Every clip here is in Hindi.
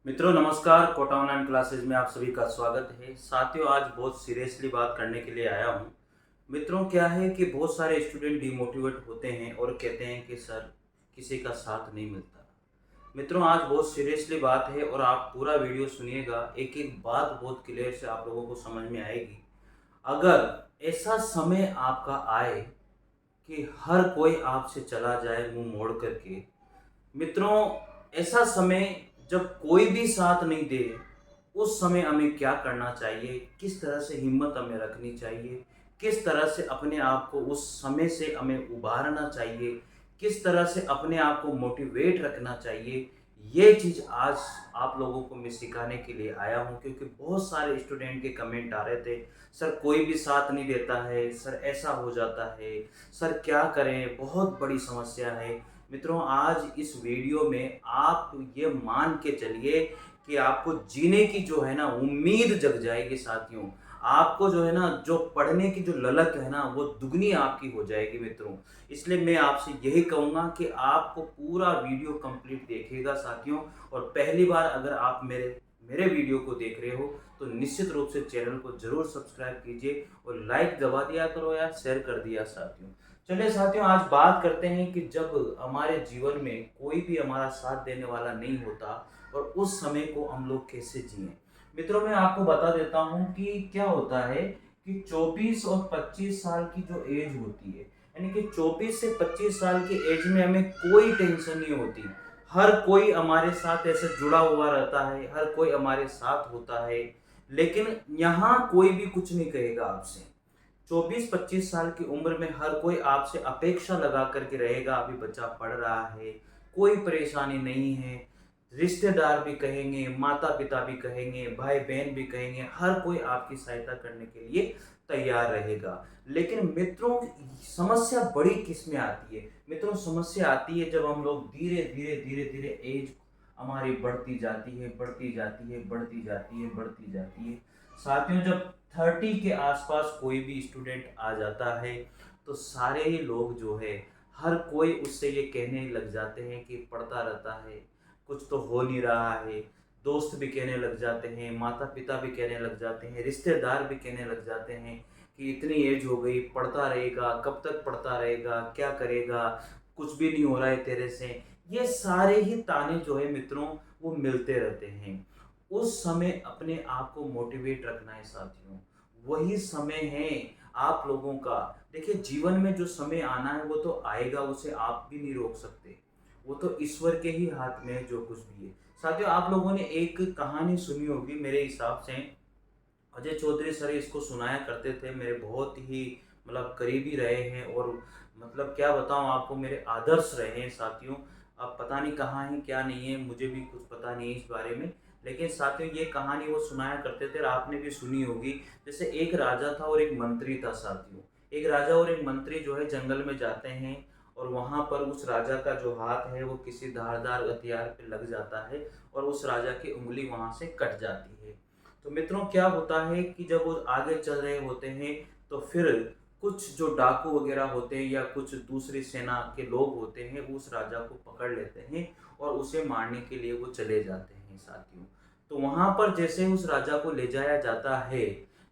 मित्रों नमस्कार, कोटा ऑनलाइन क्लासेज में आप सभी का स्वागत है। साथियों, आज बहुत सीरियसली बात करने के लिए आया हूँ। मित्रों, क्या है कि बहुत सारे स्टूडेंट डिमोटिवेट होते हैं और कहते हैं कि सर किसी का साथ नहीं मिलता। मित्रों, आज बहुत सीरियसली बात है और आप पूरा वीडियो सुनिएगा। एक एक बात बहुत क्लियर से आप लोगों को समझ में आएगी। अगर ऐसा समय आपका आए कि हर कोई आपसे चला जाए मुंह मोड़ करके, मित्रों, ऐसा समय जब कोई भी साथ नहीं दे, उस समय हमें क्या करना चाहिए, किस तरह से हिम्मत हमें रखनी चाहिए, किस तरह से अपने आप को उस समय से हमें उभारना चाहिए, किस तरह से अपने आप को मोटिवेट रखना चाहिए, ये चीज़ आज आप लोगों को मैं सिखाने के लिए आया हूँ। क्योंकि बहुत सारे स्टूडेंट के कमेंट आ रहे थे, सर कोई भी साथ नहीं देता है, सर ऐसा हो जाता है, सर क्या करें, बहुत बड़ी समस्या है। मित्रों, आज इस वीडियो में आप ये मान के चलिए कि आपको जीने की जो है ना उम्मीद जग जाएगी साथियों। आपको जो है ना, जो पढ़ने की जो ललक है ना, वो दुगनी आपकी हो जाएगी मित्रों। इसलिए मैं आपसे यही कहूँगा कि आपको पूरा वीडियो कंप्लीट देखिएगा साथियों। और पहली बार अगर आप मेरे मेरे वीडियो को देख रहे हो तो निश्चित रूप से चैनल को जरूर सब्सक्राइब कीजिए और लाइक दबा दिया करो या शेयर कर दिया साथियों। चलिए साथियों, आज बात करते हैं कि जब हमारे जीवन में कोई भी हमारा साथ देने वाला नहीं होता और उस समय को हम लोग कैसे जिएं। मित्रों, मैं आपको बता देता हूं कि क्या होता है कि 24 और 25 साल की जो एज होती है, यानी कि 24 से 25 साल की एज में हमें कोई टेंशन नहीं होती। हर कोई हमारे साथ ऐसे जुड़ा हुआ रहता है, हर कोई हमारे साथ होता है। लेकिन यहाँ कोई भी कुछ नहीं कहेगा आपसे। 24-25 साल की उम्र में हर कोई आपसे अपेक्षा लगा करके रहेगा, अभी बच्चा पढ़ रहा है, कोई परेशानी नहीं है। रिश्तेदार भी कहेंगे, माता पिता भी कहेंगे, भाई बहन भी कहेंगे, हर कोई आपकी सहायता करने के लिए तैयार रहेगा। लेकिन मित्रों, समस्या बड़ी किस में आती है? मित्रों, समस्या आती है जब हम लोग धीरे धीरे धीरे धीरे एज हमारी बढ़ती जाती है, बढ़ती जाती है, बढ़ती जाती है, बढ़ती जाती है। साथियों, जब 30 के आसपास कोई भी स्टूडेंट आ जाता है तो सारे ही लोग जो है, हर कोई उससे ये कहने लग जाते हैं कि पढ़ता रहता है, कुछ तो हो नहीं रहा है। दोस्त भी कहने लग जाते हैं, माता पिता भी कहने लग जाते हैं, रिश्तेदार भी कहने लग जाते हैं कि इतनी एज हो गई, पढ़ता रहेगा, कब तक पढ़ता रहेगा, क्या करेगा, कुछ भी नहीं हो रहा है तेरे से। ये सारे ही ताने जो है मित्रों, वो मिलते रहते हैं। उस समय अपने आप को मोटिवेट रखना है साथियों। वही समय है आप लोगों का। देखिए, जीवन में जो समय आना है वो तो आएगा, उसे आप भी नहीं रोक सकते। वो तो ईश्वर के ही हाथ में है जो कुछ भी है। साथियों, आप लोगों ने एक कहानी सुनी होगी मेरे हिसाब से। अजय चौधरी सर इसको सुनाया करते थे, मेरे बहुत ही मतलब करीबी रहे हैं और मतलब क्या बताऊं आपको, मेरे आदर्श रहे हैं साथियों। अब पता नहीं कहाँ है क्या नहीं है, मुझे भी कुछ पता नहीं है इस बारे में। लेकिन साथियों, ये कहानी वो सुनाया करते थे और आपने भी सुनी होगी। जैसे एक राजा था और एक मंत्री था साथियों। एक राजा और एक मंत्री जो है जंगल में जाते हैं और वहां पर उस राजा का जो हाथ है वो किसी धारदार हथियार पे लग जाता है और उस राजा की उंगली वहां से कट जाती है। तो मित्रों, क्या होता है कि जब वो आगे चल रहे होते हैं तो फिर कुछ जो डाकू वगैरह होते हैं या कुछ दूसरी सेना के लोग होते हैं, वो उस राजा को पकड़ लेते हैं और उसे मारने के लिए वो चले जाते हैं साथियों। तो वहां पर जैसे उस राजा को ले जाया जाता है,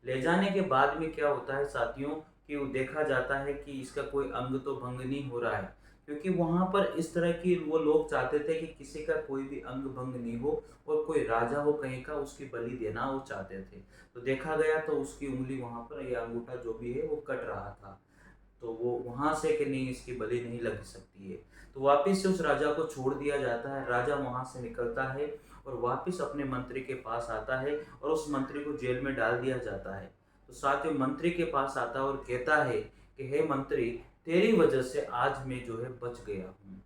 ले जाने के बाद में क्या होता है साथियों कि वो देखा जाता है कि इसका कोई अंग तो भंग नहीं हो रहा है। क्योंकि वहां पर इस तरह की वो लोग चाहते थे कि किसी का कोई भी अंग भंग नहीं हो और कोई राजा हो कहीं का, उसकी बलि देना वो चाहते थे। तो देखा गया तो उसकी उंगली वहां पर या अंगूठा जो भी है वो कट रहा था। तो वो वहां से कि नहीं, इसकी बलि नहीं लग सकती है। तो वापिस से उस राजा को छोड़ दिया जाता है। राजा वहां से निकलता है और वापिस अपने मंत्री के पास आता है और उस मंत्री को जेल में डाल दिया जाता है। तो साथ ही मंत्री के पास आता है और कहता है कि हे मंत्री, तेरी वजह से आज मैं जो है बच गया हूँ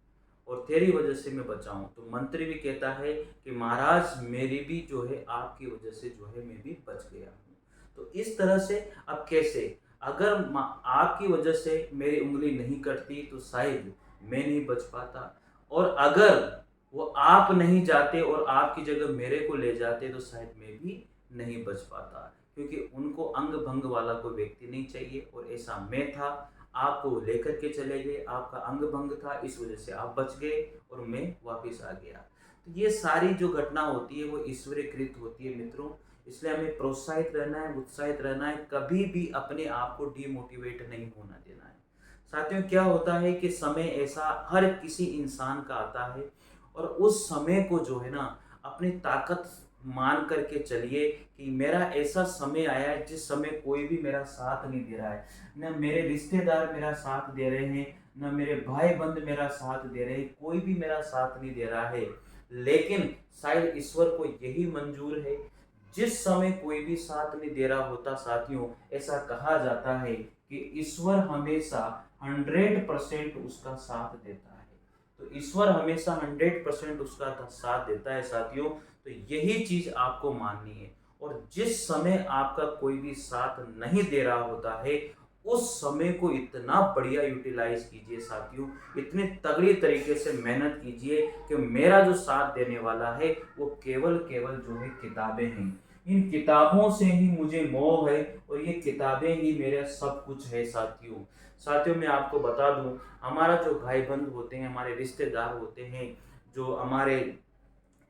और तेरी वजह से मैं बचा हूँ। तो मंत्री भी कहता है कि महाराज, मेरी भी जो है आपकी वजह से जो है मैं भी बच गया हूँ। तो इस तरह से अब कैसे, अगर आपकी वजह से मेरी उंगली नहीं कटती तो शायद मैं नहीं बच पाता, और अगर वो आप नहीं जाते और आपकी जगह मेरे को ले जाते तो शायद मैं भी नहीं बच पाता। क्योंकि उनको अंग भंग वाला कोई व्यक्ति नहीं चाहिए और ऐसा मैं था। आपको लेकर के चले गए, आपका अंग भंग था, इस वजह से आप बच गए और मैं वापिस आ गया। तो ये सारी जो घटना होती है वो ईश्वरीकृत होती है मित्रों। इसलिए हमें प्रोत्साहित रहना है, उत्साहित रहना है, कभी भी अपने आप को डीमोटिवेट नहीं होना देना है। साथियों क्या होता है कि समय ऐसा हर किसी इंसान का आता है, और उस समय को जो है ना अपनी ताकत मान करके चलिए कि मेरा ऐसा समय आया है जिस समय कोई भी मेरा साथ नहीं दे रहा है, न मेरे रिश्तेदार मेरा साथ दे रहे हैं, न मेरे भाई बंद मेरा साथ दे रहे हैं, कोई भी मेरा साथ नहीं दे रहा है। लेकिन शायद ईश्वर को यही मंजूर है। जिस समय कोई भी साथ नहीं दे रहा होता साथियों, ऐसा कहा जाता है कि ईश्वर हमेशा 100% उसका साथ देता है। तो ईश्वर हमेशा 100% उसका साथ देता है साथियों। तो यही चीज आपको माननी है। और जिस समय आपका कोई भी साथ नहीं दे रहा होता है, उस समय को इतना बढ़िया यूटिलाइज कीजिए साथियों, इतने तगड़ी तरीके से मेहनत कीजिए कि मेरा जो साथ देने वाला है वो केवल केवल जो है किताबें हैं। इन किताबों से ही मुझे मोह है, और ये किताबें ही मेरा सब कुछ है साथियों। साथियों मैं आपको बता दूं, हमारा जो भाई बंद होते हैं, हमारे रिश्तेदार होते हैं, जो हमारे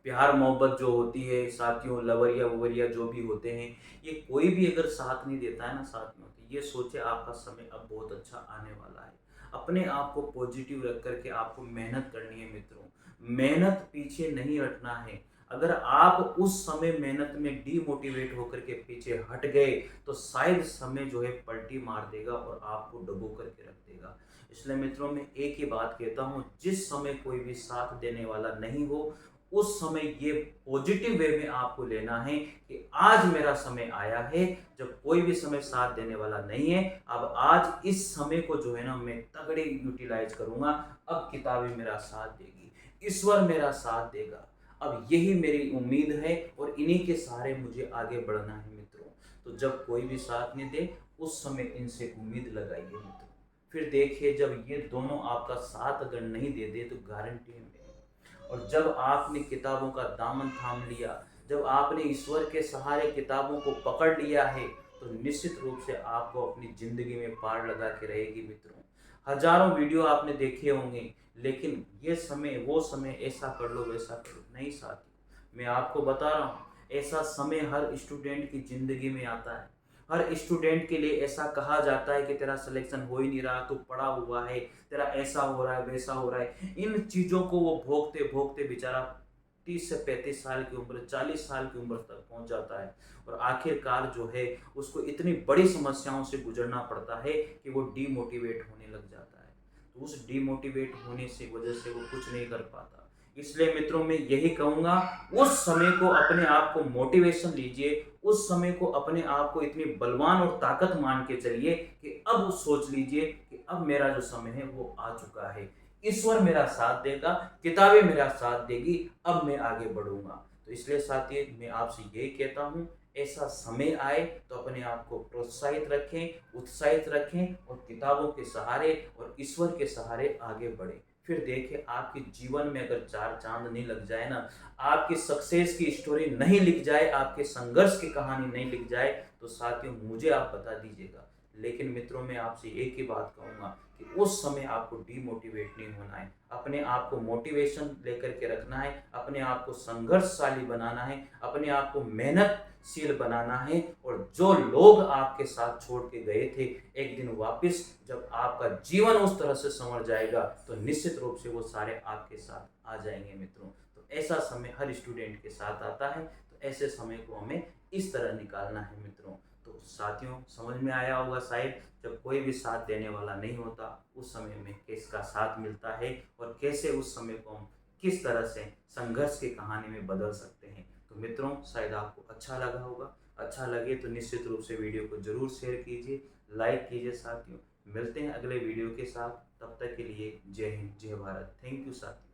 प्यार मोहब्बत जो होती है साथियों, लवरिया ववरिया जो भी होते हैं, ये कोई भी अगर साथ नहीं देता है ना साथियों, तो ये सोचे आपका समय अब बहुत अच्छा आने वाला है। अपने आप को पॉजिटिव रख करके आपको मेहनत करनी है मित्रों, मेहनत पीछे नहीं हटना है। अगर आप उस समय मेहनत में डीमोटिवेट होकर के पीछे हट गए, तो शायद समय जो है पलटी मार देगा और आपको डुबो करके रख देगा। इसलिए मित्रों मैं एक ही बात कहता हूँ, जिस समय कोई भी साथ देने वाला नहीं हो, उस समय ये पॉजिटिव वे में आपको लेना है कि आज मेरा समय आया है जब कोई भी समय साथ देने वाला नहीं है। अब आज इस समय को जो है ना मैं तगड़े यूटिलाइज करूंगा। अब किताबें मेरा साथ देगी, ईश्वर मेरा साथ देगा। अब यही मेरी उम्मीद है, और इन्हीं के सहारे मुझे आगे बढ़ना है मित्रों। तो जब कोई भी साथ नहीं दे, उस समय इनसे उम्मीद लगाइए मित्रों। फिर देखिए जब ये दोनों आपका साथ अगर नहीं दे दे, तो गारंटी है मेरी। और जब आपने किताबों का दामन थाम लिया, जब आपने ईश्वर के सहारे किताबों को पकड़ लिया है, तो निश्चित रूप से आपको अपनी जिंदगी में पार लगा के रहेगी मित्रों। हजारों वीडियो आपने देखे होंगे, लेकिन ये समय वो समय ऐसा कर लो वैसा कर लो, नहीं साथी मैं आपको बता रहा हूँ, ऐसा समय हर स्टूडेंट की जिंदगी में आता है। हर स्टूडेंट के लिए ऐसा कहा जाता है कि तेरा सिलेक्शन हो ही नहीं रहा, तू पढ़ा हुआ है, तेरा ऐसा हो रहा है वैसा हो रहा है। इन चीज़ों को वो भोगते भोगते बेचारा 30 से 35 साल की उम्र, 40 साल की उम्र तक पहुंच जाता है, और आखिरकार जो है उसको इतनी बड़ी समस्याओं से गुजरना पड़ता है कि वो डीमोटिवेट होने लग जाता है। तो उस डीमोटिवेट होने से वजह से वो कुछ नहीं कर पाता। इसलिए मित्रों मैं यही कहूंगा, उस समय को अपने आप को मोटिवेशन लीजिए, उस समय को अपने आप को इतनी बलवान और ताकत मान के चलिए कि अब सोच लीजिए कि अब मेरा जो समय है वो आ चुका है, ईश्वर मेरा साथ देगा, किताबें मेरा साथ देगी, अब मैं आगे बढ़ूंगा। तो इसलिए साथी मैं आपसे यही कहता हूँ, ऐसा समय आए तो अपने आप को प्रोत्साहित रखें, उत्साहित रखें, और किताबों के सहारे और ईश्वर के सहारे आगे बढ़ें। फिर देखिए आपके जीवन में अगर चार चांद नहीं लग जाए ना, आपकी सक्सेस की स्टोरी नहीं लिख जाए, आपके संघर्ष की कहानी नहीं लिख जाए, तो साथियों मुझे आप बता दीजिएगा। लेकिन मित्रों मैं आपसे एक ही बात कहूंगा कि उस समय आपको डीमोटिवेट नहीं होना है, अपने आप को मोटिवेशन लेकर के रखना है, अपने आप को संघर्षशाली बनाना है, अपने आप को मेहनतशील बनाना है। और जो लोग आपके साथ छोड़ के गए थे, एक दिन वापस जब आपका जीवन उस तरह से संवर जाएगा, तो निश्चित रूप से वो सारे आपके साथ आ जाएंगे मित्रों। तो ऐसा समय हर स्टूडेंट के साथ आता है, तो ऐसे समय को हमें इस तरह निकालना है मित्रों। तो साथियों समझ में आया होगा शायद, जब कोई भी साथ देने वाला नहीं होता, उस समय में किसका साथ मिलता है, और कैसे उस समय को हम किस तरह से संघर्ष की कहानी में बदल सकते हैं। तो मित्रों शायद आपको अच्छा लगा होगा। अच्छा लगे तो निश्चित रूप से वीडियो को जरूर शेयर कीजिए, लाइक कीजिए साथियों। मिलते हैं अगले वीडियो के साथ, तब तक के लिए जय हिंद जय भारत। थैंक यू साथियों।